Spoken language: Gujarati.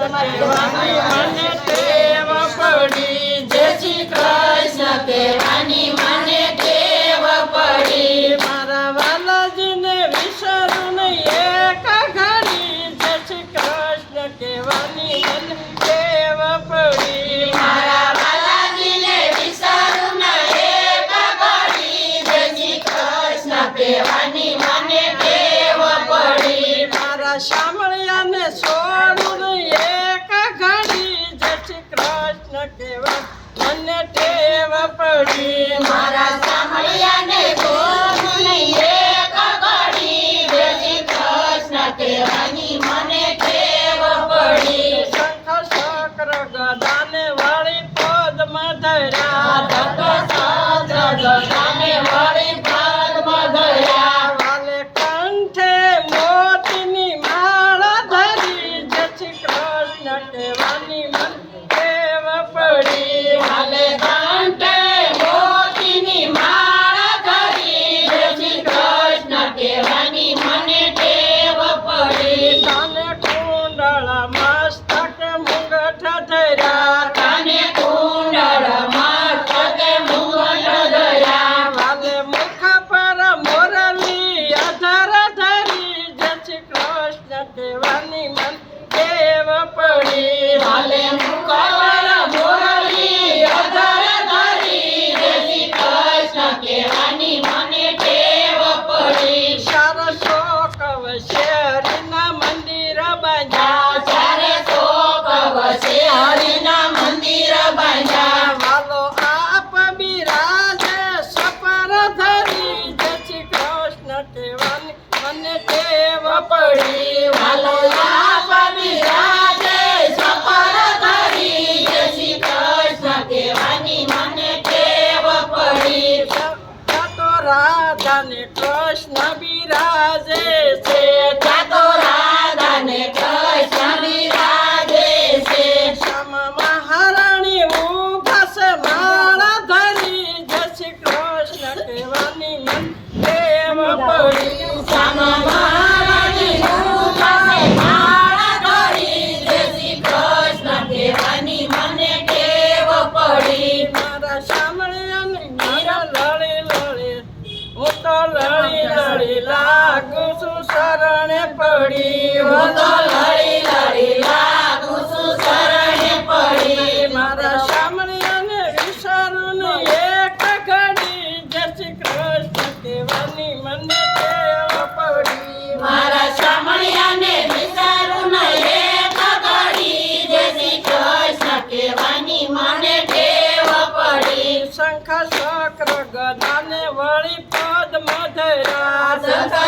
કહેવાની મને ટેવ પડી, જય શ્રી કૃષ્ણ કહેવાની મને ટેવ પડી. મારા વાલાજીને વિસરું નહીં એક ઘડી, જય શ્રી કૃષ્ણ કહેવાની મને ટેવ પડી. મારા વાલાજીને વિસરું નહીં એક ઘડી, જય શ્રી કૃષ્ણ કહેવાની મને ટેવ પડી. મારા શામળિયાને છોડું નહીં એક ઘડી, જય શ્રી કૃષ્ણ કહેવાની મને ટેવ પડી. મારા સાંભળ્યાને છોડું નહીં એક ઘડી, જય શ્રી કૃષ્ણ કહેવાની મને ટેવ પડી. શંખ ચક્ર ગદાને વાળી પદમાં ધર્યા, ગદાને વળી પદ્મ ધર્યા, વાલે કંઠે મોતીની માળા ધરી, જય શ્રી કૃષ્ણ કહેવાની મને ટેવ પડી. હાલે કંઠે મોતીની માળા ધરી, જય શ્રી કૃષ્ણ કહેવાની મને ટેવ પડી. કાને કુંડળ મસ્તક મુંગઠ ધર્યા, કાને કુંડળ મસ્તકે મુગટ ધર્યા, વાલે મુખ પર મોરલી અધર ધરી, જય શ્રી કૃષ્ણ કહેવાની મને ટેવ પડી. હાલે મુખવર મોરલી અધર ધરી, જય શ્રી કૃષ્ણ કહેવાની મને ટેવ પડી. સરસો કવ શેરીના મંદિર બાંધ્યા, ચારે શોક વસે હરિના મંદિર બાંધ્યા, વાલો આપ બિરાજે સપર ધરી, જય શ્રી કૃષ્ણ કહેવાની મને ટેવ પડી. વાલો આપ બિરાજે સપર ધરી, જય શ્રી કૃષ્ણ કહેવાની મને ટેવ પડી. ત્યાં તો રાધા ને કૃષ્ણ બિરાજે છે, ત્યાં તો રાધા ને કૃષ્ણ બિરાજે છે, શ્યામ મહારાણી ઊભા છે માળા ધરી, જય શ્રી કૃષ્ણ કહેવાની મને ટેવ પડી. શ્યામ મહારાણીનું પાસે માળા ધરી, જય શ્રી કૃષ્ણ કહેવાની મને ટેવ પડી. મારા શામળિયાને મારા લળી લળી, હું તો લળી લળી લાગુ છું શરણે પડી. હું તો લડી લડી લાગુ છું શરણે પડી. મારા શામળિયાને વિસરું નહીં એક ઘડી, જય શ્રી કૃષ્ણ કહેવાની મને ટેવ પડી. મારા શામળિયાને વિચારું નહીં એક ઘડી, જય શ્રી કૃષ્ણ કહેવાની મને ટેવ પડી. શંખ ચક્ર ગદાને વળી પદ્મ ધર્યા, શંખ